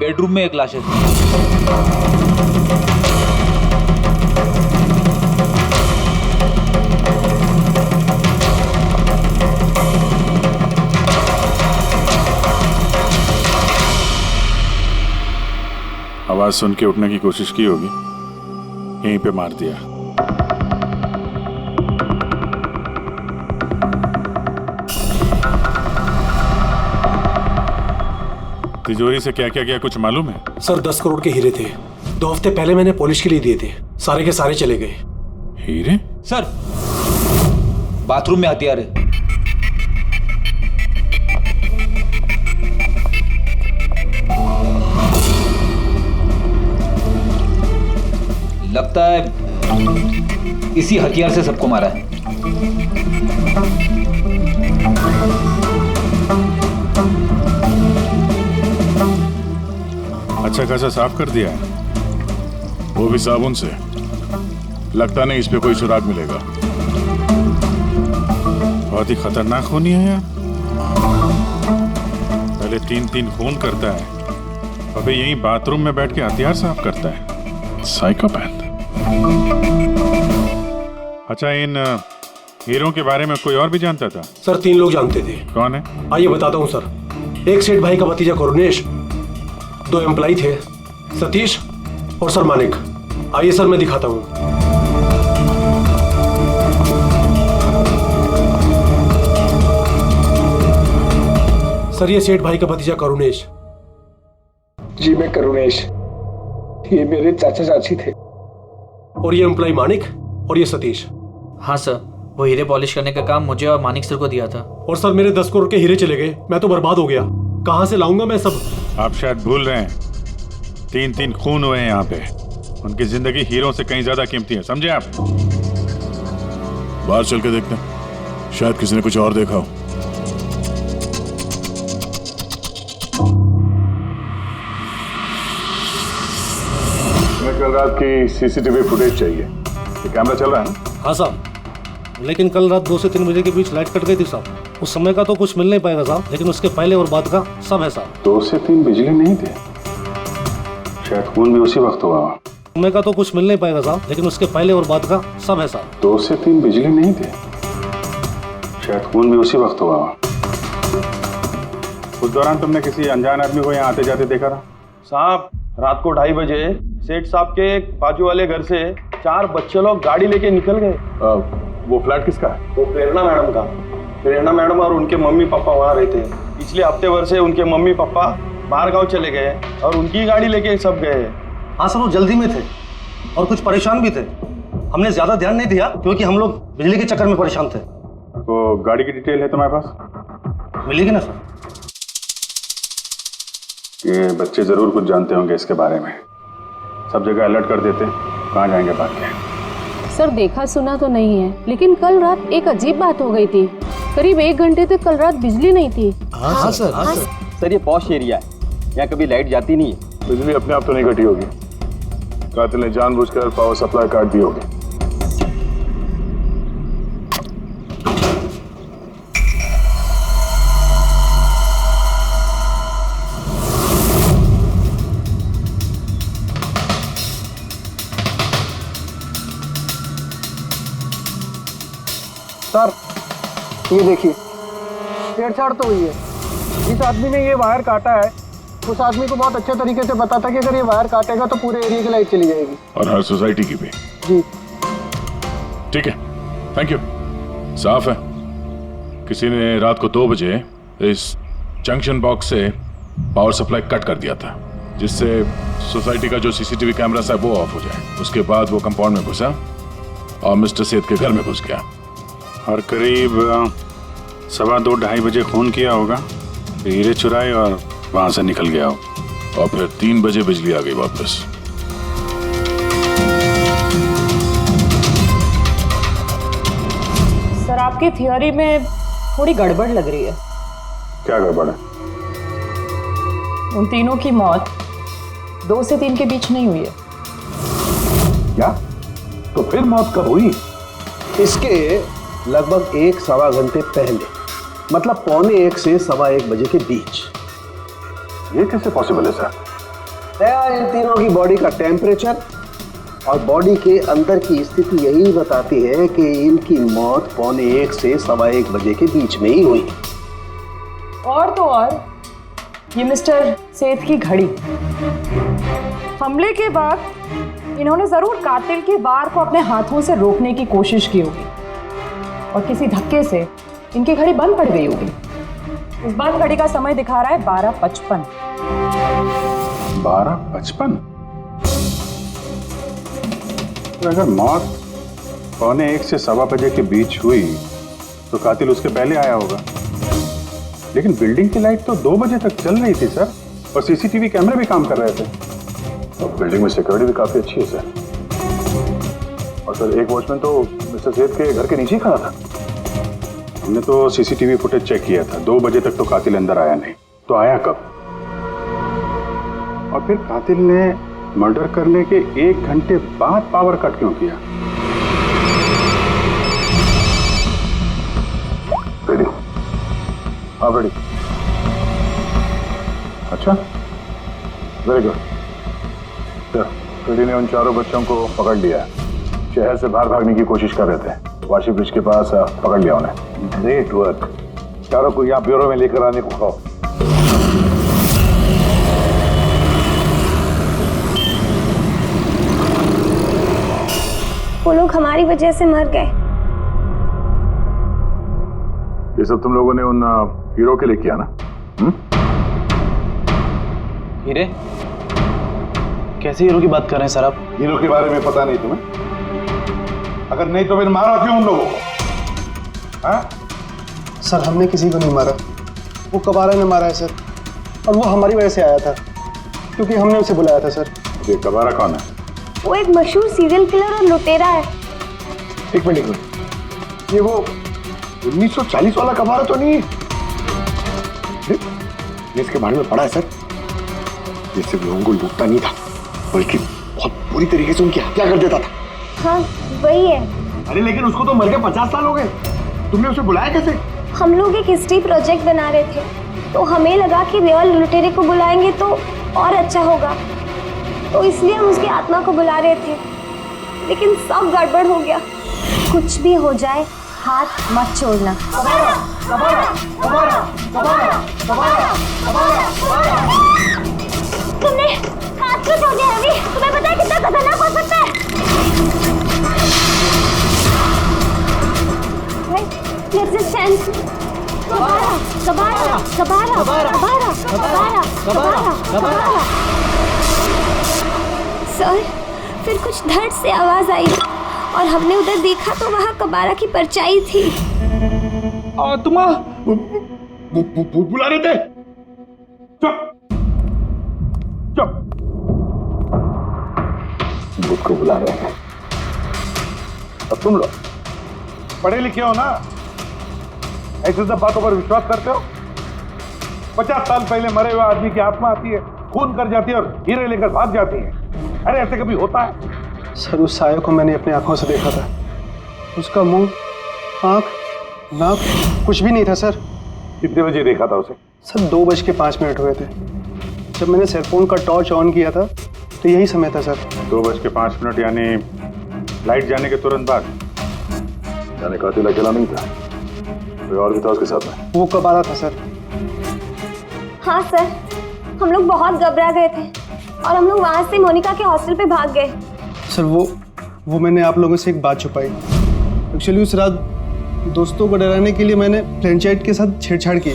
Bedroom में एक लाश है। आवाज सुन के उठने की कोशिश की होगी, यहीं पे मार दिया। तिजोरी से क्या क्या गया कुछ मालूम है? सर 10 करोड़ के हीरे थे, 2 हफ्ते पहले मैंने पॉलिश के लिए दिए थे, सारे के सारे चले गए। हीरे? सर बाथरूम में हथियार है। लगता है इसी हथियार से सबको मारा है। अच्छा खासा साफ कर दिया है, वो भी साबुन से। लगता नहीं इस पे कोई सुराग मिलेगा। बहुत ही खतरनाक खूनी है यार। पहले 3-3 खून करता है, अबे यहीं बाथरूम में बैठ के हथियार साफ करता है। साइकोपैथ। अच्छा, इन हीरों के बारे में कोई और भी जानता था? सर 3 लोग जानते थे। कौन है? आइए बताता हूँ सर। एक सेठ भाई का भतीजा करुणेश, 2 एम्प्लॉय थे, सतीश और सर मानिक। आइए सर मैं दिखाता हूँ। सर ये सेठ भाई का भतीजा करुणेश। जी मैं करुणेश, ये मेरे चाचा चाची थे। और ये एम्प्लॉय मानिक और ये सतीश। हाँ सर, वो हीरे पॉलिश करने का काम मुझे और मानिक सर को दिया था। और सर मेरे 10 करोड़ के हीरे चले गए, मैं तो बर्बाद हो गया। कहाँ से लाऊंगा मैं सब? आप शायद भूल रहे हैं, 3-3 खून हुए हैं यहाँ पे। उनकी जिंदगी हीरों से कहीं ज्यादा कीमती है, समझे आप? बाहर चल के देखते हैं, शायद किसी ने कुछ और देखा हो। हमें कल रात की सीसीटीवी फुटेज चाहिए। ये कैमरा चल रहा है ना? हाँ साहब, लेकिन कल रात 2 से 3 बजे के बीच लाइट कट गई थी साहब। उस समय का तो कुछ मिल नहीं पाएगा साहब, लेकिन उसके पहले और बाद का सब है साहब। 2 से 3 बिजली नहीं थे, शायद खून भी उसी वक्त हुआ। समय का तो कुछ मिल नहीं पाएगा साहब, लेकिन उसके पहले और बाद का सब है साहब। 2 से 3 बिजली नहीं थे, शायद खून भी उसी वक्त हुआ। उस दौरान तुमने किसी अनजान आदमी को यहाँ आते जाते देखा था? साहब रात को 2:30 बजे सेठ साहब के बाजू वाले घर से 4 बच्चे लोग गाड़ी लेके निकल गए। वो फ्लैट किसका है? वो प्रेरणा मैडम का। प्रेरणा मैडम और उनके मम्मी पापा वहाँ रहते हैं। पिछले हफ्ते भर से उनके मम्मी पापा बाहर गाँव चले गए और उनकी गाड़ी लेके सब गए। हाँ सर, वो जल्दी में थे और कुछ परेशान भी थे। हमने ज्यादा ध्यान नहीं दिया क्योंकि हम लोग बिजली के चक्कर में परेशान थे। तो गाड़ी की डिटेल है तुम्हारे पास? मिलेगी ना सर? ये बच्चे जरूर कुछ जानते होंगे इसके बारे में। सब जगह अलर्ट कर देते, कहाँ जाएंगे भाग के। सर देखा सुना तो नहीं है, लेकिन कल रात एक अजीब बात हो गई थी। करीब 1 घंटे तक कल रात बिजली नहीं थी। हाँ सर। सर ये पॉश एरिया है, यहाँ कभी लाइट जाती नहीं है। बिजली अपने आप तो नहीं कटी होगी, कातिल ने जानबूझकर पावर सप्लाई काट दी होगी। सर ये देखिए, छेड़छाड़ तो हुई है। जिस आदमी ने ये वायर काटा है उस आदमी को बहुत अच्छे तरीके से पता था कि अगर ये वायर काटेगा तो पूरे एरिया की लाइट चली जाएगी। और हर सोसाइटी की भी। जी ठीक है, थैंक यू। साफ है, किसी ने रात को 2 बजे इस जंक्शन बॉक्स से पावर सप्लाई कट कर दिया था, जिससे सोसाइटी का जो सीसीटीवी कैमरा है वो ऑफ हो जाए। उसके बाद वो कंपाउंड में घुसा और मिस्टर सेठ के घर में घुस गया। और करीब 2:15-2:30 बजे खून किया होगा, हीरे चुराए और वहां से निकल गया हो। और फिर 3 बजे बिजली आ गई वापस। सर आपकी थियोरी में थोड़ी गड़बड़ लग रही है। क्या गड़बड़ है? उन तीनों की मौत 2 से 3 के बीच नहीं हुई है। क्या? तो फिर मौत कब हुई? इसके लगभग 1-1.25 घंटे पहले, मतलब 1:45 से 1:15 बजे के बीच। ये कैसे पॉसिबल है सर? दया, इन तीनों की बॉडी का टेम्परेचर और बॉडी के अंदर की स्थिति यही बताती है कि इनकी मौत 1:15 से 1:15 बजे के बीच में ही हुई। और तो और ये मिस्टर सेठ की घड़ी, हमले के बाद इन्होंने जरूर कातिल के वार को अपने हाथों से रोकने की कोशिश की होगी और किसी धक्के से इनकी घड़ी बंद पड़ गई होगी। इस बंद घड़ी का समय दिखा रहा है 12:55। 12:55? तो अगर मौत 1:15 से 1:15 बजे के बीच हुई तो कातिल उसके पहले आया होगा। लेकिन बिल्डिंग की लाइट तो 2 बजे तक चल रही थी सर, और सीसीटीवी कैमरे भी काम कर रहे थे। और बिल्डिंग में सिक्योरिटी भी काफी अच्छी है सर। और सर एक वॉचमैन तो मिस्टर सेठ के घर के नीचे ही खड़ा था। हमने तो सीसीटीवी फुटेज चेक किया था, 2 बजे तक तो कातिल अंदर आया नहीं। तो आया कब? और फिर कातिल ने मर्डर करने के 1 घंटे बाद पावर कट क्यों किया? रेडी? हाँ रेडी। अच्छा, वेरी गुड। रेडी ने उन चारों बच्चों को पकड़ लिया है। शहर से बाहर भागने की कोशिश कर रहे थे। वाशी ब्रिज के पास पकड़ लिया उन्हें। Great work. चारों को यहाँ ब्यूरो में लेकर आने को कहो। वो लोग हमारी वजह से मर गए। ये सब तुम लोगों ने उन हीरो के लिए किया ना? हीरे? कैसे हीरो की बात कर रहे हैं सर आप? हीरो के बारे में पता नहीं तुम्हें? अगर नहीं तो फिर मारा क्यों उन लोगों को? हाँ? सर हमने किसी को नहीं मारा, वो कबारा ने मारा है सर। और वो हमारी वजह से आया था क्योंकि हमने उसे बुलाया था सर। ये कबारा कौन है? वो एक मशहूर सीरियल किलर और लुटेरा है। एक मिनट, ये वो 1940 वाला कबारा तो नहीं है? ये इसके बारे में पढ़ा है सर। ये सिर्फ लोगों को लूटता नहीं था, बल्कि बहुत बुरी तरीके से उनकी हत्या कर देता था। हाँ वही है। अरे लेकिन उसको तो मर के 50 साल हो गए। तुमने उसे बुलाया कैसे? हम लोग एक हिस्ट्री प्रोजेक्ट बना रहे थे, तो हमें लगा कि रियल लुटेरे को बुलाएंगे तो और अच्छा होगा, तो इसलिए हम उसकी आत्मा को बुला रहे थे। लेकिन सब गड़बड़ हो गया। कुछ भी हो जाए हाथ मत छोड़ना। तुमने हाथ क्यों छोड़ दिया रवि? तुम्हें पता है कितना खतरनाक हो सकता है? रेजिस्टेंस। कबारा, कबारा, कबारा, कबारा, कबारा, कबारा, कबारा। सर, फिर कुछ धड़ से आवाज आई और हमने उधर देखा तो वहाँ कबारा की परछाई थी। तुम बुला रहे थे? चुप चुप। बुद्ध को बुला रहे हैं। अब तुम लोग पढ़े लिखे हो ना, ऐसे सब बातों पर विश्वास करते हो? 50 साल पहले मरे हुए आदमी की आत्मा आती है, खून कर जाती है और हीरे लेकर भाग जाती है। अरे ऐसे कभी होता है? सर उस साये को मैंने अपनी आंखों से देखा था। उसका मुंह, आंख, नाक कुछ भी नहीं था सर। कितने बजे देखा था उसे? सर 2:05 हुए थे। जब मैंने सेलफोन का टॉर्च ऑन किया था तो यही समय था सर। 2:05 यानी लाइट जाने के तुरंत बाद? यानी कातिल अकेला नहीं था, कोई और भी था उसके साथ में? वो कबारा था सर। हाँ सर, हम लोग बहुत घबरा गए थे और हम लोग वहाँ से मोनिका के हॉस्टल पे भाग गए। सर वो मैंने आप लोगों से एक बात छुपाई। एक्चुअली उस रात दोस्तों को डराने के लिए मैंने फ्लैशलाइट के साथ छेड़छाड़ की।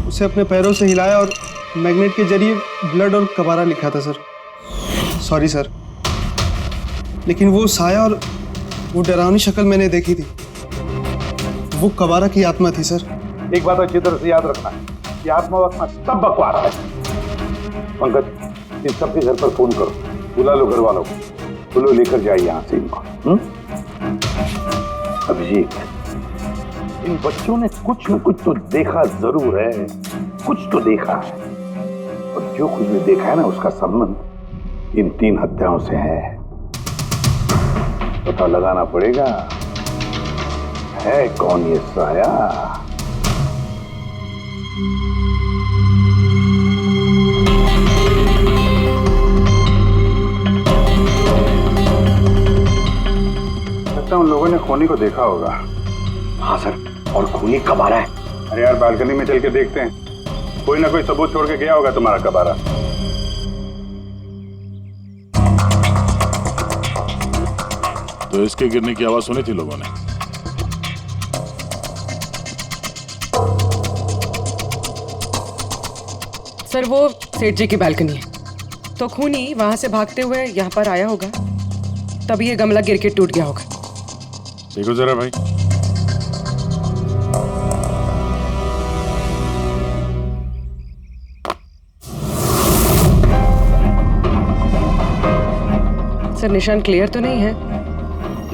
उसे अपने पैरों से हिलाया और मैग्नेट के जरिए ब्लड और कबारा लिखा था सर। सॉरी सर, लेकिन वो साया और वो डरावनी शक्ल मैंने देखी थी, वो कबारा की आत्मा थी सर। एक बात अच्छी तरह से याद रखना है, ये आत्मा वात्मा सब बकवास है। पंकज, इन सबके घर पर फोन करो, बुला लो घर वालों को, बोलो लेकर जाए यहाँ से इनको। अभिजीत, इन बच्चों ने कुछ न कुछ तो देखा जरूर है, कुछ तो देखा है, और जो कुछ भी देखा है ना उसका संबंध इन 3 हत्याओं से है। पता लगाना पड़ेगा है कौन ये साया। लगता है उन लोगों ने खूनी को देखा होगा। हाँ सर, और खूनी कब आ रहा है? अरे यार बालकनी में चल के देखते हैं, कोई ना कोई सबूत छोड़ के गया होगा तुम्हारा कबारा। तो इसके गिरने की आवाज सुनी थी लोगों ने? सर वो सेठ जी की बालकनी है, तो खूनी वहां से भागते हुए यहाँ पर आया होगा, तभी ये गमला गिर के टूट गया होगा। देखो जरा भाई। सर निशान क्लियर तो नहीं है,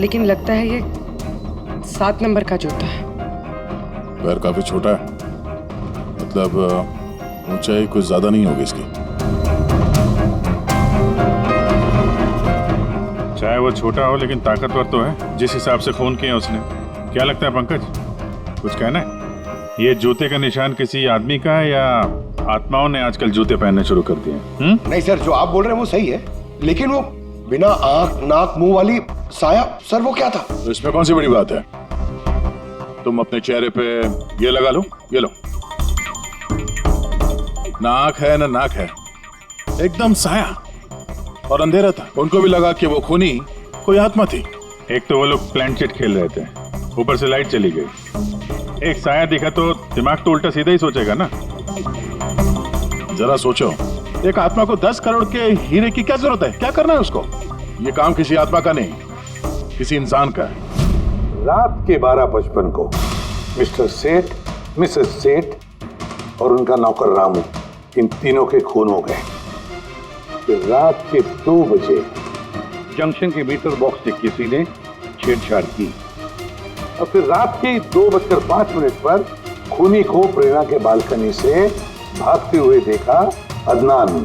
लेकिन लगता है ये 7 नंबर का जूता है। पैर काफी छोटा है, मतलब ऊंचाई कुछ ज्यादा नहीं होगी इसकी। चाहे वो छोटा हो लेकिन ताकतवर तो है, जिस हिसाब से खून किया उसने। क्या लगता है पंकज, कुछ कहना है? ये जूते का निशान किसी आदमी का है या आत्माओं ने आजकल जूते पहनने शुरू कर दिए? नहीं सर, जो आप बोल रहे हैं वो सही है, लेकिन वो बिना आंख नाक मुंह वाली साया, सर वो क्या था? तो इसमें कौन सी बड़ी बात है? तुम अपने चेहरे पे ये लगा लो, ये लो। ना आंख है ना नाक है, एकदम साया और अंधेरा था। उनको भी लगा कि वो खूनी कोई आत्मा थी। एक तो वो लोग प्लानचेट खेल रहे थे, ऊपर से लाइट चली गई। एक साया दिखा तो दिमाग तो उल्टा सीधा ही सोचेगा ना। जरा सोचो, एक आत्मा को 10 करोड़ के हीरे की क्या जरूरत है? क्या करना है उसको? ये काम किसी आत्मा का नहीं, किसी इंसान का है। रात के 12:55 को मिस्टर सेठ, मिसेस सेठ और उनका नौकर रामू, इन तीनों के खून हो गए। फिर रात के 2 बजे जंक्शन के मीटर बॉक्स से किसी ने छेड़छाड़ की और फिर रात के 2:05 पर खूनी को प्रेरणा के बालकनी से भागते हुए देखा अदनान।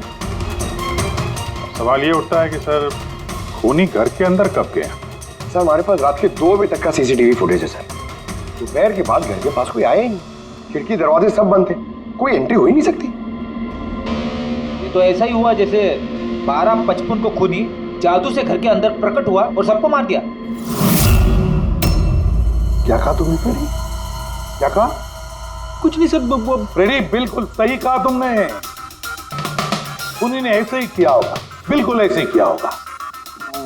सवाल ये उठता है कि सर खूनी घर के अंदर कब गया? सर हमारे पास रात के 2 बजे तक का सीसीटीवी फुटेज है सर। दोपहर के बाद घर के पास कोई आया ही नहीं, खिड़की दरवाजे सब बंद थे, कोई एंट्री हो ही नहीं सकती। ये तो ऐसा ही हुआ जैसे 12:55 को खूनी जादू से घर के अंदर प्रकट हुआ और सबको मार दिया। क्या कहा तुमने फ्रेडी? क्या कहा? कुछ नहीं सर, फ्रेडी बिल्कुल सही कहा तुमने। खूनी ने ऐसे ही किया होगा, बिल्कुल ऐसे ही किया होगा।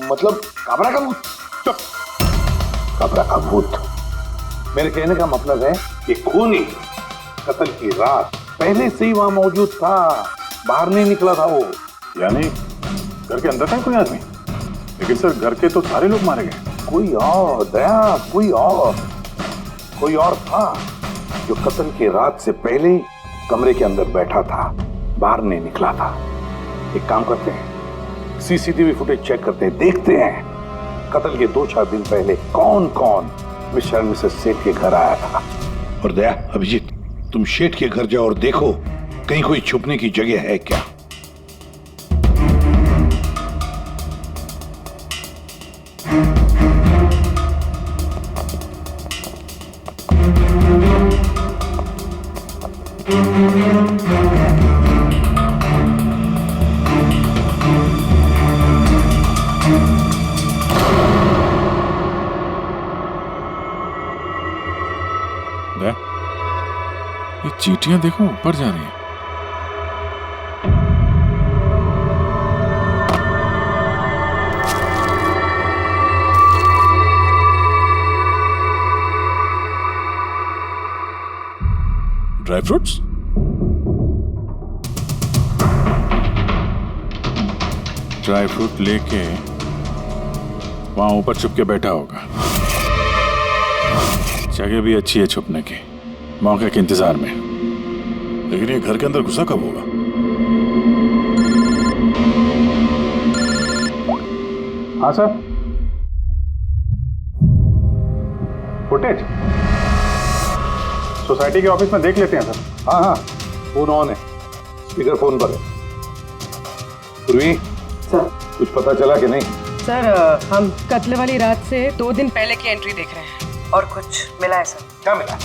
मतलब काबरा का भूत? चुप, काबरा का भूत। मेरे कहने का मतलब है कि खूनी कत्ल की रात पहले से ही वहां मौजूद था, बाहर नहीं निकला था वो। यानी घर के अंदर था कोई आदमी, लेकिन सर घर के तो सारे लोग मारे गए। कोई और दया, कोई और था जो कत्ल की रात से पहले ही कमरे के अंदर बैठा था, बाहर नहीं निकला था। एक काम करते हैं, सीसीटीवी फुटेज चेक करते हैं, देखते हैं कत्ल के 2-4 दिन पहले कौन कौन मिस्टर मिसेस सेठ के घर आया था। और दया, अभिजीत, तुम शेठ के घर जाओ और देखो कहीं कोई छुपने की जगह है क्या। ये चींटियां देखो ऊपर जा रही हैं। Dry fruits? ड्राई फ्रूट लेके वहां ऊपर छुप के बैठा होगा। जगह भी अच्छी है छुपने की, मौके के इंतजार में। लेकिन ये घर के अंदर घुसा कब होगा? हाँ सर, फुटेज सोसाइटी के ऑफिस में देख लेते हैं सर। हाँ हाँ, फोन ऑन है, स्पीकर फोन पर है। पूर्वी सर, कुछ पता चला कि नहीं? सर हम कत्ल वाली रात से 2 दिन पहले की एंट्री देख रहे हैं और कुछ मिला है सर। क्या मिला?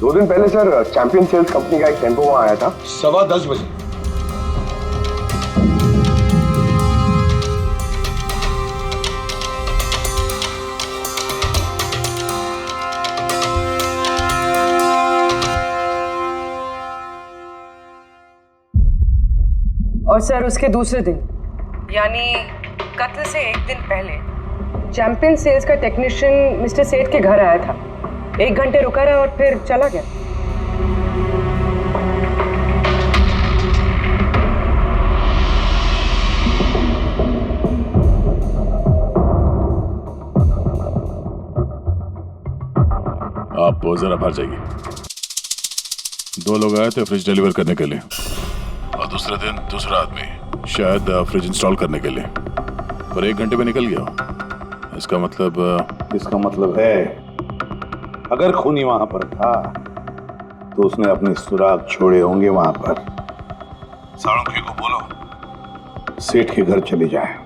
2 दिन पहले सर चैंपियन सेल्स कंपनी का एक टेम्पो वहां आया था 10:15 बजे। और सर उसके दूसरे दिन यानी कत्ल से एक दिन पहले चैंपियन सेल्स का टेक्नीशियन मिस्टर सेठ के घर आया था। 1 घंटे रुका रहा और फिर चला गया। आप जरा बाहर जाइए। 2 लोग आए थे फ्रिज डिलीवर करने के लिए और दूसरे दिन दूसरा आदमी शायद फ्रिज इंस्टॉल करने के लिए, और 1 घंटे में निकल गया। इसका मतलब है अगर खूनी वहां पर था तो उसने अपने सुराग छोड़े होंगे वहां पर। साळुंखे को बोलो सेठ के घर चले जाए।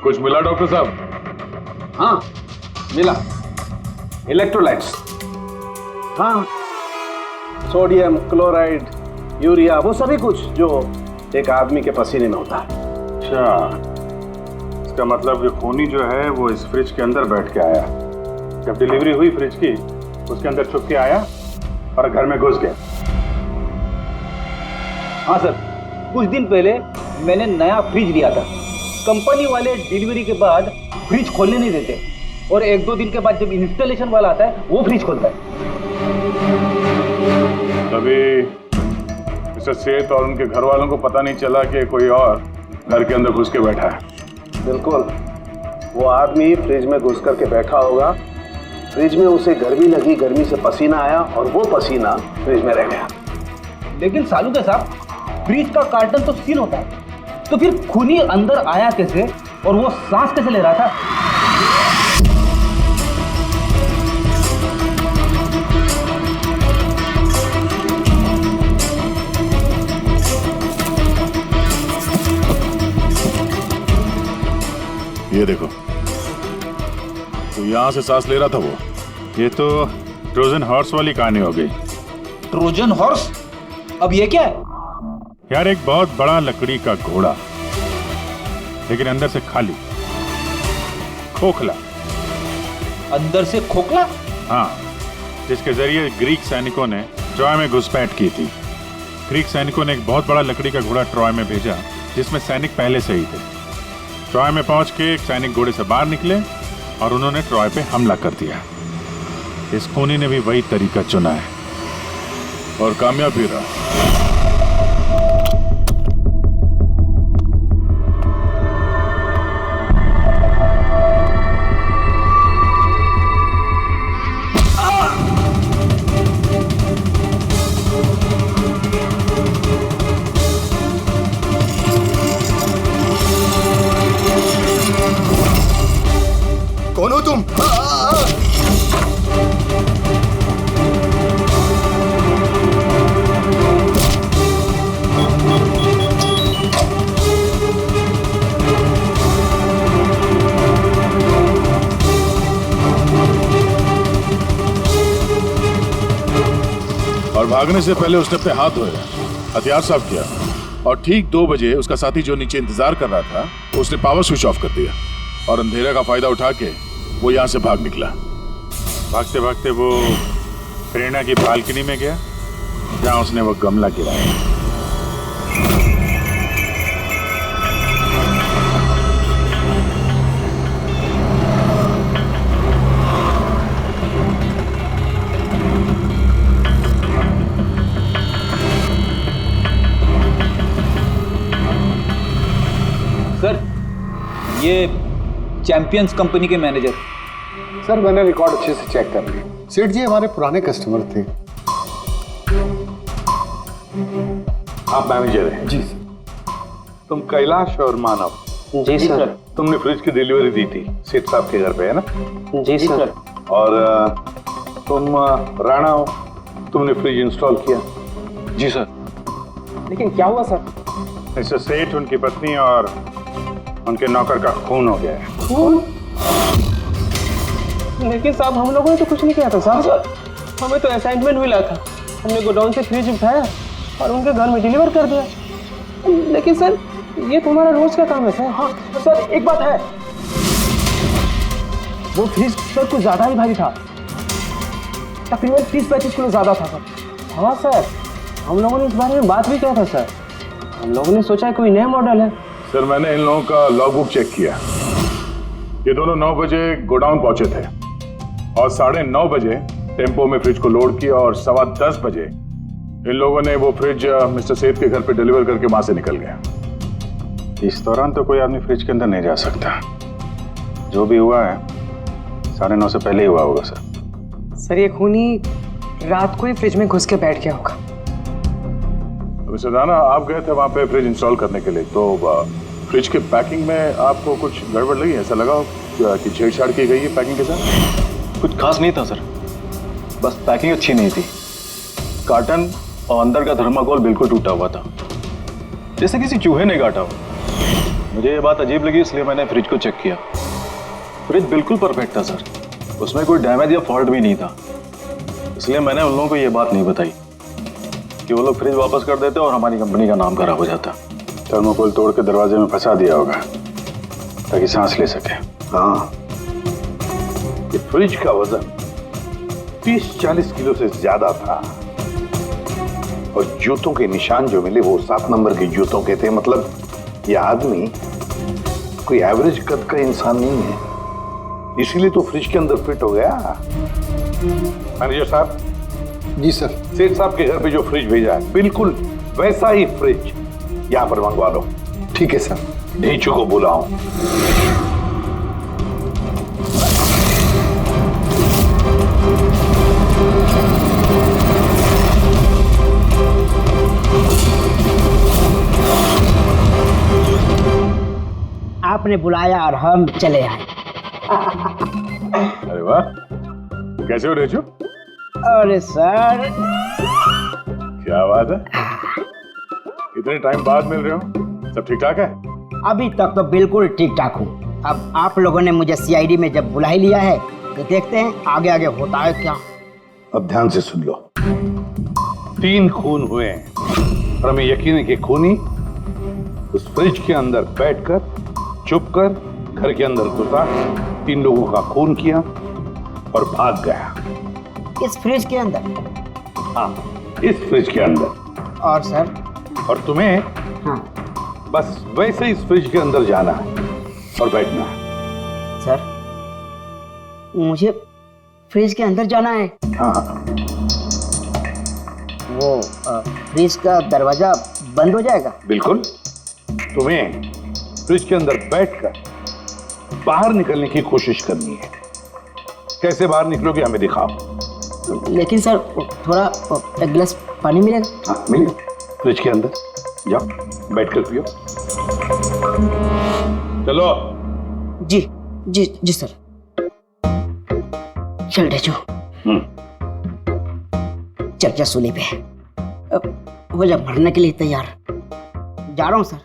कुछ मिला डॉक्टर साहब? हाँ मिला, इलेक्ट्रोलाइट्स। हाँ, सोडियम क्लोराइड, यूरिया, वो सभी कुछ जो एक आदमी के पसीने में होता है। अच्छा, इसका मतलब कि खूनी जो है वो इस फ्रिज के अंदर बैठ के आया। जब डिलीवरी हुई फ्रिज की, उसके अंदर छुप के आया और घर में घुस गया। हाँ सर, कुछ दिन पहले मैंने नया फ्रिज लिया था। कंपनी वाले डिलीवरी के बाद फ्रिज खोलने नहीं देते और 1-2 दिन के बाद जब इंस्टॉलेशन वाला आता है वो फ्रिज खोलता है। तभी मिस्टर सेठ और उनके घर वालों को पता नहीं चला कि कोई और घर के अंदर घुस के बैठा है। बिल्कुल, वो आदमी फ्रिज में घुस करके बैठा होगा। फ्रिज में उसे गर्मी लगी, गर्मी से पसीना आया और वो पसीना फ्रिज में रह गया। लेकिन सालुंखे साहब, फ्रिज का कार्टन तो सील होता है, तो फिर खूनी अंदर आया कैसे और वो सांस कैसे ले रहा था? ये देखो, तो यहां से सांस ले रहा था वो। ये तो ट्रोजन हॉर्स वाली कहानी हो गई। Trojan horse? अब ये क्या है? यार, एक बहुत बड़ा लकड़ी का घोड़ा, लेकिन अंदर से खाली, खोखला। अंदर से खोखला? हाँ, जिसके जरिए ग्रीक सैनिकों ने ट्रॉय में घुसपैठ की थी। ग्रीक सैनिकों ने एक बहुत बड़ा लकड़ी का घोड़ा ट्रॉय में भेजा, जिसमें सैनिक पहले से ही थे। ट्रॉय में पहुंच के एक सैनिक घोड़े से बाहर निकले और उन्होंने ट्रॉय पे हमला कर दिया। इस खूनी ने भी वही तरीका चुना है और कामयाब भी रहा। कौन हो तुम? और भागने से पहले उसने अपने हाथ धोए, हथियार साफ किया और ठीक 2 बजे उसका साथी जो नीचे इंतजार कर रहा था उसने पावर स्विच ऑफ कर दिया और अंधेरे का फायदा उठा के वो यहाँ से भाग निकला। भागते भागते वो प्रेरणा की बालकनी में गया, जहाँ उसने वो गमला गिराया। सर, ये चैंपियंस कंपनी के मैनेजर। सर, मैंने रिकॉर्ड अच्छे से चेक कर लिया। सेठ जी हमारे पुराने कस्टमर थे। आप मैनेजर हैं? जी सर। तुम कैलाश और मानव? जी सर। तुमने फ्रिज की डिलीवरी दी थी सेठ साहब के घर पे, है ना? जी सर। और तुम राणा हो, तुमने फ्रिज इंस्टॉल किया? जी सर। लेकिन क्या हुआ सर? मिस्टर सेठ, उनकी पत्नी और उनके नौकर का खून हो गया है। खून? लेकिन साहब हम लोगों ने तो कुछ नहीं किया था साहब। हमें तो असाइनमेंट मिला था, हमने गोडाउन से फ्रिज उठाया और उनके घर में डिलीवर कर दिया। लेकिन सर ये तुम्हारा रोज का काम है सर। हाँ सर एक बात है, वो फ्रिज सर कुछ ज्यादा ही भारी था, तकरीबन 30-35 किलो ज्यादा था सर। हाँ सर, हम लोगों ने इस बारे में बात भी किया था सर। हम लोगों ने सोचा कोई नया मॉडल है। सर मैंने इन लोगों का लॉगबुक चेक किया, ये दोनों 9 बजे गोडाउन पहुंचे थे और 9:30 बजे टेम्पो में फ्रिज को लोड किया और 10:15 बजे इन लोगों ने वो फ्रिज मिस्टर सेठ के घर पे डिलीवर करके वहां से निकल गए। इस दौरान तो कोई आदमी फ्रिज के अंदर नहीं जा सकता। जो भी हुआ है 9:30 से पहले ही हुआ होगा सर। सर ये खूनी रात को ही फ्रिज में घुस के बैठ गया होगा। मिस्टर राणा, आप गए थे वहां पे फ्रिज इंस्टॉल करने के लिए, तो फ्रिज के पैकिंग में आपको कुछ गड़बड़ लगी? ऐसा लगा कि छेड़छाड़ की गई है पैकिंग के साथ? कुछ खास नहीं था सर, बस पैकिंग अच्छी नहीं थी। कार्टन और अंदर का थर्माकोल बिल्कुल टूटा हुआ था, जैसे किसी चूहे ने काटा हो। मुझे ये बात अजीब लगी, इसलिए मैंने फ्रिज को चेक किया। फ्रिज बिल्कुल परफेक्ट था सर, उसमें कोई डैमेज या फॉल्ट भी नहीं था। इसलिए मैंने उन लोगों को ये बात नहीं बताई कि वो लोग फ्रिज वापस कर देते और हमारी कंपनी का नाम खराब हो जाता। थर्मोकोल तोड़ के दरवाजे में फंसा दिया होगा ताकि सांस ले सके। हाँ, ये फ्रिज का वजन 30-40 किलो से ज्यादा था और जूतों के निशान जो मिले वो 7 नंबर के जूतों के थे। मतलब ये आदमी कोई एवरेज कद का इंसान नहीं है, इसीलिए तो फ्रिज के अंदर फिट हो गया। मैनेजर साहब। जी सर। सेठ साहब के घर पे जो फ्रिज भेजा है बिल्कुल वैसा ही फ्रिज यहाँ पर मंगवा लो। ठीक है सर। ढीचू को बुलाओ। आपने बुलाया और हम चले आए। अरे वाह, कैसे हो रेचू? अरे सर, क्या बात है, इतने टाइम बाद मिल रहे हो, सब ठीक ठाक है? अभी तक तो बिल्कुल ठीक ठाक हूँ। अब आप लोगों ने मुझे सीआईडी में जब बुला ही लिया है तो देखते हैं आगे आगे होता है क्या। अब ध्यान से सुन लो। 3 खून हुए हैं और हमें यकीन है कि खूनी उस फ्रिज के अंदर बैठकर चुपकर घर के अंदर घुसा, 3 लोगों का खून किया और भाग गया। इस फ्रिज के अंदर? हाँ, इस फ्रिज के अंदर। और सर? और तुम्हें हाँ, बस वैसे इस फ्रिज के अंदर जाना है और बैठना है। सर, मुझे फ्रिज के अंदर जाना है? हाँ। वो फ्रिज का दरवाजा बंद हो जाएगा? बिल्कुल। तुम्हें फ्रिज के अंदर बैठकर बाहर निकलने की कोशिश करनी है। कैसे बाहर निकलोगे हमें दिखाओ। लेकिन सर थोड़ा एक गिलास पानी मिलेगा? हाँ मिलेगा, फ्रिज के अंदर जाओ, बैठकर पियो। चलो। जी जी जी सर। चल रेचू, चल जा सूली पे, हो जा मरने के लिए तैयार। जा रहा हूँ सर।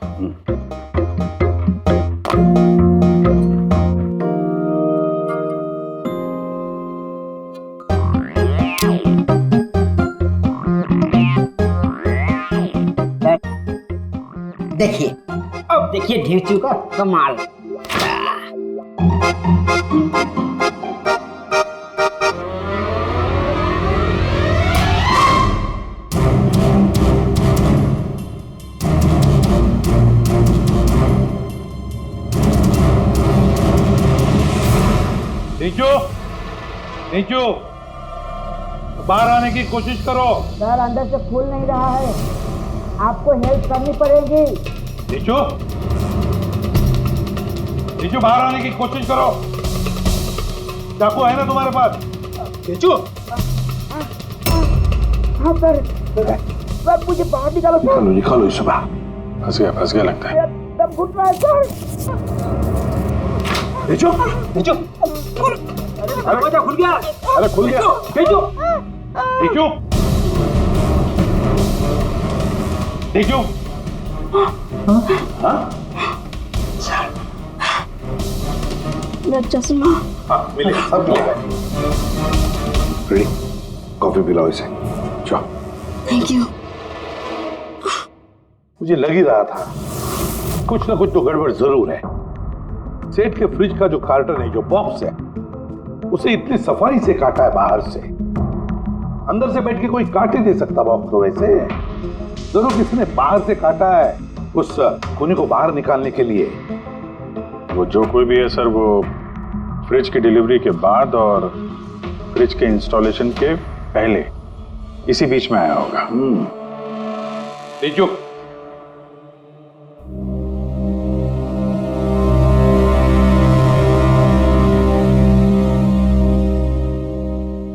देखिए, अब देखिए ढेचू का कमाल। नीचू, नीचू, बाहर आने की कोशिश करो। सर अंदर से खुल नहीं रहा है, आपको हेल्प करनी पड़ेगी। नीचू, नीचू बाहर आने की कोशिश करो। चाकू है ना तुम्हारे पास? नीचू। हाँ सर, सर मुझे बाहर निकालो सर। निकालो निकालो इसे बाहर। फंस गया लगता है। सब घुट रहा है सर। नीचू, नीचू। दरवाजा खुल गया। अरे खुल गया। नीचू, नीचू, नीचू। मेरा चश्मा हाँ मिलेगा, सब मिलेगा। रेडी, कॉफी पिलाओ इसे। जाओ। Thank you. मुझे लग ही रहा था कुछ ना कुछ तो गड़बड़ जरूर है। सेठ के फ्रिज का जो कार्टन है, जो बॉक्स है, उसे इतनी सफाई से काटा है बाहर से। अंदर से बैठ के कोई काट ही दे सकता बॉक्स को वैसे। जरूर किसी ने बाहर से काटा है उस खूनी को बाहर निकालने के लिए। वो जो कोई भी है सर, वो फ्रिज की डिलीवरी के बाद और फ्रिज के इंस्टॉलेशन के पहले इसी बीच में आया होगा। तेजो,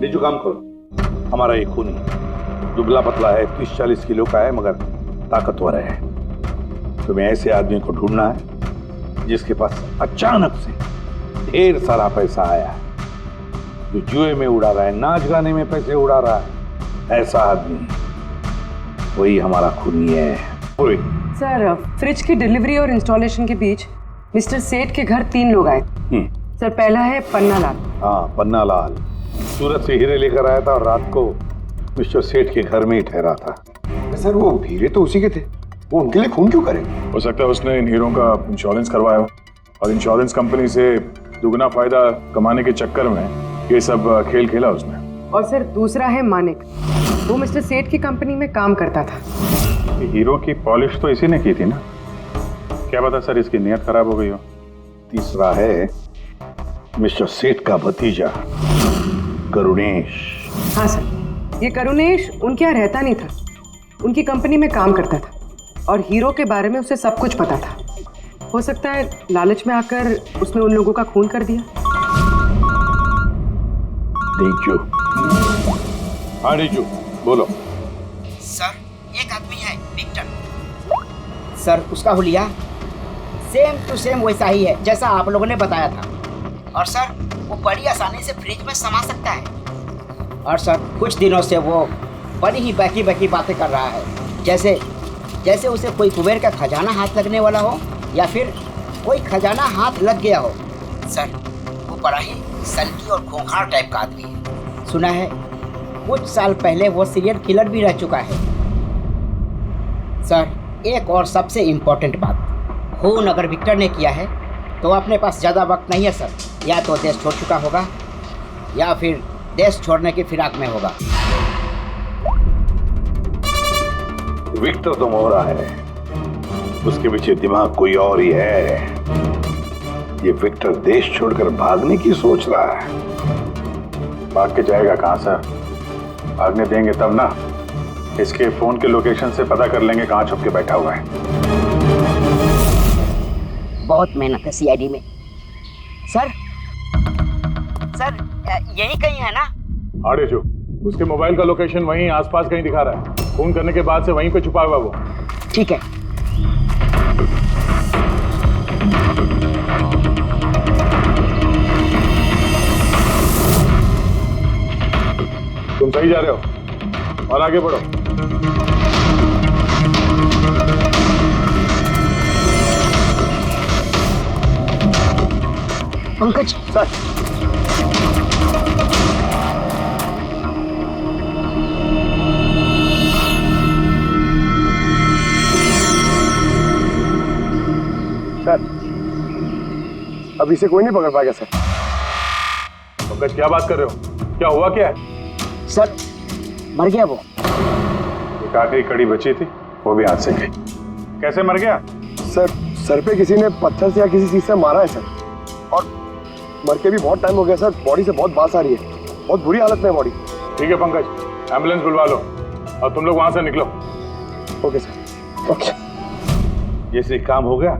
जो काम करो, हमारा ये खूनी दुबला पतला है, 30-40 किलो का है, मगर ताकतवर है। तुम्हें ऐसे आदमी को ढूंढना है जिसके पास अचानक से ढेर सारा पैसा आया है, जो जुए में उड़ा रहा है, नाच गाने में पैसे उड़ा रहा है। ऐसा आदमी वही हमारा खूनी है। सर, फ्रिज की डिलीवरी और इंस्टॉलेशन के बीच मिस्टर सेठ के घर 3 लोग आए। सर, पहला है पन्ना लाल। हाँ, पन्ना लाल सूरत से हीरे लेकर आया था और रात को मिस्टर सेठ के घर में ही ठहरा था। सर, वो हीरे तो उसी के थे, वो उनके लिए खून क्यों करे? हो सकता है उसने इन हीरों का इंश्योरेंस करवाया हो और इंश्योरेंस कंपनी से दुगना फायदा कमाने के चक्कर में ये सब खेल खेला उसने। और सर, दूसरा है मानिक। वो मिस्टर सेठ की कंपनी में काम करता था। हीरो की पॉलिश तो इसी ने की थी ना, क्या पता सर इसकी नीयत खराब हो गई हो। तीसरा है मिस्टर सेठ का भतीजा करुणेश। हाँ सर, ये करुणेश उनके यहाँ रहता नहीं था, उनकी कंपनी में काम करता था और हीरो के बारे में उसे सब कुछ पता था। हो सकता है लालच में आकर उसने उन लोगों का खून कर दिया। देखो, हाँ रिजू, बोलो। सर, एक आदमी है विक्टर। सर, उसका हुलिया सेम टू सेम वैसा ही है जैसा आप लोगों ने बताया था। और सर, वो बड़ी आसानी से फ्रिज में समा सकता है। और सर, कुछ दिनों से वो बड़ी ही बकी बातें कर रहा है, जैसे उसे कोई कुबेर का खजाना हाथ लगने वाला हो या फिर कोई खजाना हाथ लग गया हो। सर, वो बड़ा ही सनकी और खूंखार टाइप का आदमी है। सुना है कुछ साल पहले वो सीरियल किलर भी रह चुका है। सर, एक और सबसे इम्पोर्टेंट बात, खून अगर विक्टर ने किया है तो अपने पास ज़्यादा वक्त नहीं है सर। या तो देश छोड़ चुका होगा या फिर देश छोड़ने की फिराक में होगा। विक्टर तो मोहरा है, उसके पीछे दिमाग कोई और ही है। ये विक्टर देश छोड़कर भागने की सोच रहा है। भाग के जाएगा कहाँ सर? भागने देंगे तब ना, इसके फोन के लोकेशन से पता कर लेंगे कहाँ छुप के बैठा हुआ है। बहुत मेहनत है सीआईडी में। सर, यही कहीं है ना? हाँ रेजू, उसके मोबाइल का लोकेशन वहीं आसपास कहीं दिखा रहा है। फोन करने के बाद से वहीं पे छुपा हुआ वो। ठीक है। तुम सही जा रहे हो और आगे बढ़ो। पंकज सर, अब इसे कोई नहीं पकड़ पाएगा सर। पंकज, क्या बात कर रहे हो? क्या हुआ क्या है? सर, मर गया वो। एक आखिरी कड़ी बची थी, वो भी हाथ से गई। कैसे मर गया? सर पे किसी ने पत्थर से या किसी चीज से मारा है सर, और मर के भी बहुत टाइम हो गया सर। बॉडी से बहुत बास आ रही है, बहुत बुरी हालत में है बॉडी। ठीक है पंकज, एम्बुलेंस बुलवा लो और तुम लोग वहां से निकलो। Okay sir. ओके। जैसे काम हो गया,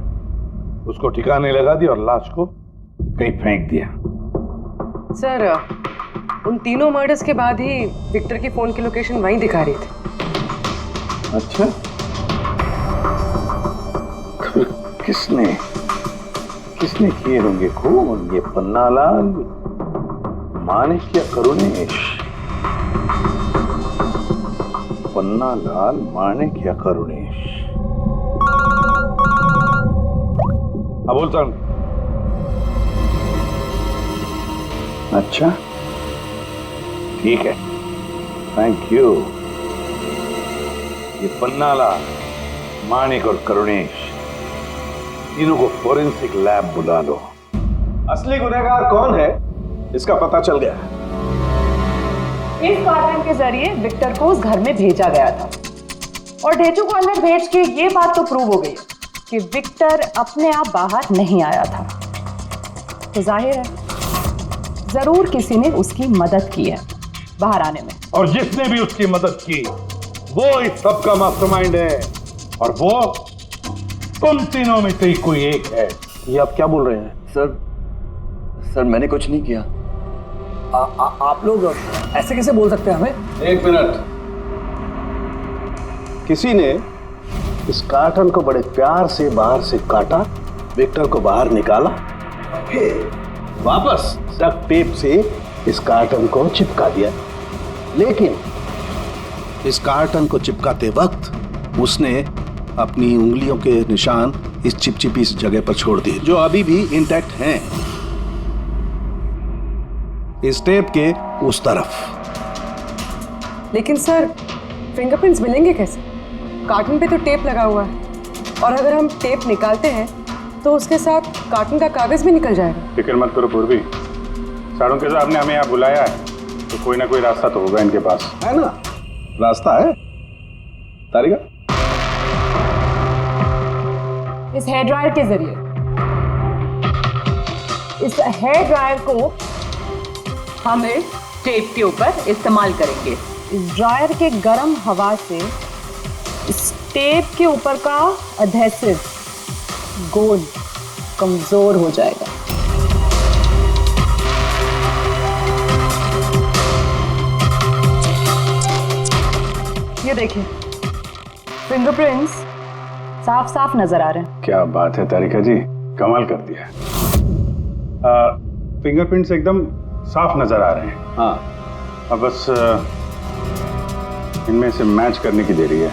उसको ठिकाने लगा दिया और लाश को कहीं फेंक दिया। सर, उन तीनों मर्डर्स के बाद ही विक्टर की फोन की लोकेशन वहीं दिखा रही थी। अच्छा, किसने किए होंगे खून? ये पन्नालाल, माणिक या करुणेश? पन्नालाल, माणिक या करुणेश? हाँ, बोलता हूँ। अच्छा ठीक है, थैंक यू। ये पन्नाला, माणिक और करुणेश, तीनों को फोरेंसिक लैब बुला लो। असली गुनहगार कौन है इसका पता चल गया। इस कार्टन के जरिए विक्टर को उस घर में भेजा गया था और ढेचू को अंदर भेज के ये बात तो प्रूव हो गई कि विक्टर अपने आप बाहर नहीं आया था। तो जाहिर है जरूर किसी ने उसकी मदद की है बाहर आने में। और जिसने भी उसकी मदद की वो इस सब का मास्टरमाइंड है, और वो तुम तीनों में से ही कोई एक है। ये आप क्या बोल रहे हैं? सर मैंने कुछ नहीं किया। आप लोग ऐसे कैसे बोल सकते हैं हमें? एक मिनट, किसी ने इस कार्टन को बड़े प्यार से बाहर से काटा, विक्टर को बाहर निकाला, फिर वापस डक्ट टेप से इस कार्टन को चिपका दिया। लेकिन इस कार्टन को चिपकाते वक्त उसने अपनी उंगलियों के निशान इस चिपचिपी इस जगह पर छोड़ दिए, जो अभी भी इंटैक्ट हैं, इस टेप के उस तरफ। लेकिन सर फिंगरप्रिंट्स मिलेंगे कैसे? कार्टन पे तो टेप लगा हुआ है, और अगर हम टेप निकालते हैं तो उसके साथ कार्टन का कागज भी निकल जाएगा। फिक्र मत करो पूर्वी, साड़ों के साहब ने हमें यहाँ बुलाया है तो कोई ना कोई रास्ता तो होगा इनके पास। है ना, रास्ता है। तारिका, इस हेयर ड्रायर के जरिए इस हेयर ड्रायर को हम इस टेप के ऊपर इस्तेमाल करेंगे। इस ड्रायर के गर्म हवा से इस टेप के ऊपर का एडहेसिव गोंद कमजोर हो जाएगा। ये देखिए, फिंगरप्रिंट्स साफ साफ नजर आ रहे हैं। क्या बात है तारिका जी, कमाल कर दिया। फिंगरप्रिंट्स एकदम साफ नजर आ रहे हैं। हाँ, अब बस इनमें से मैच करने की देरी है।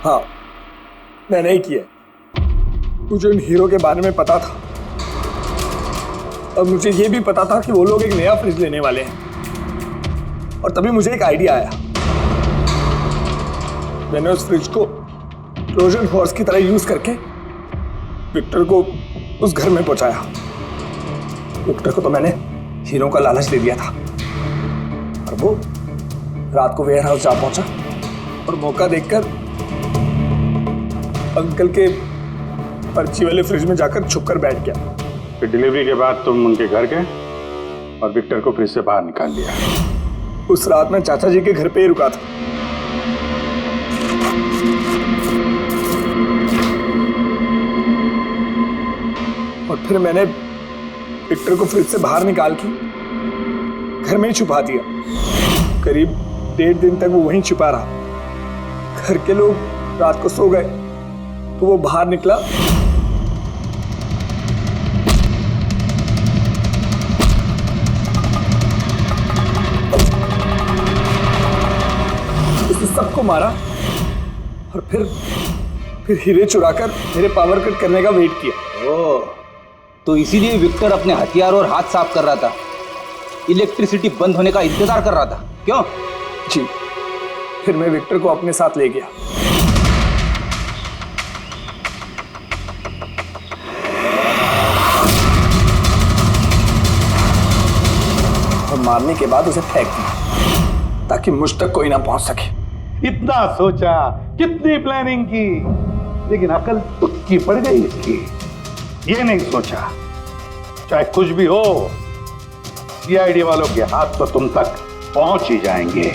हाँ, मैंने ही किया। मुझे इन हीरो के बारे में पता था, और मुझे ये भी पता था कि वो लोग एक नया फ्रिज लेने वाले हैं। और तभी मुझे एक आइडिया आया। मैंने उस फ्रिज को ट्रोजन हॉर्स की तरह यूज करके विक्टर को उस घर में पहुंचाया। विक्टर को तो मैंने हीरो का लालच दे दिया था, और वो रात को वेयर हाउस जा पहुंचा और मौका देखकर अंकल के पर्ची वाले फ्रिज में जाकर छुपकर बैठ गया। फिर डिलीवरी के बाद तुम उनके घर गए और विक्टर को फ्रिज से बाहर निकाल लिया। उस रात मैं चाचा जी के घर पे ही रुका था। और फिर मैंने विक्टर को फ्रिज से बाहर निकाल के घर में ही छुपा दिया। करीब 1.5 दिन तक वो वहीं छुपा रहा। घर के लोग रात को सो गए तो वो बाहर निकला, उसने सबको मारा और फिर हीरे चुराकर मेरे पावर कट करने का वेट किया। ओह, तो इसीलिए विक्टर अपने हथियार और हाथ साफ कर रहा था, इलेक्ट्रिसिटी बंद होने का इंतजार कर रहा था, क्यों? जी, फिर मैं विक्टर को अपने साथ ले गया। और मारने के बाद उसे फेंक दिया ताकि मुझ तक कोई ना पहुंच सके। इतना सोचा, कितनी प्लानिंग की, लेकिन अकल तुक्की पड़ गई इसकी। ये नहीं सोचा चाहे कुछ भी हो, सीआईडी वालों के हाथ तो तुम तक पहुंच ही जाएंगे।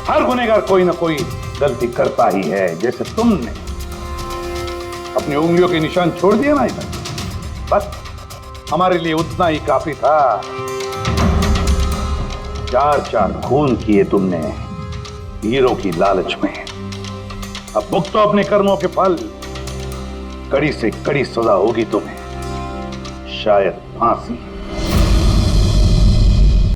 हर गुनहगार कोई ना कोई गलती करता ही है, जैसे तुमने। अपनी उंगलियों के निशान छोड़ दिए ना इधर, बस हमारे लिए उतना ही काफी था। 4 खून किए तुमने हीरो की लालच में। अब भुगतो अपने कर्मों के फल। कड़ी से कड़ी सजा होगी तुम्हें, शायद फांसी।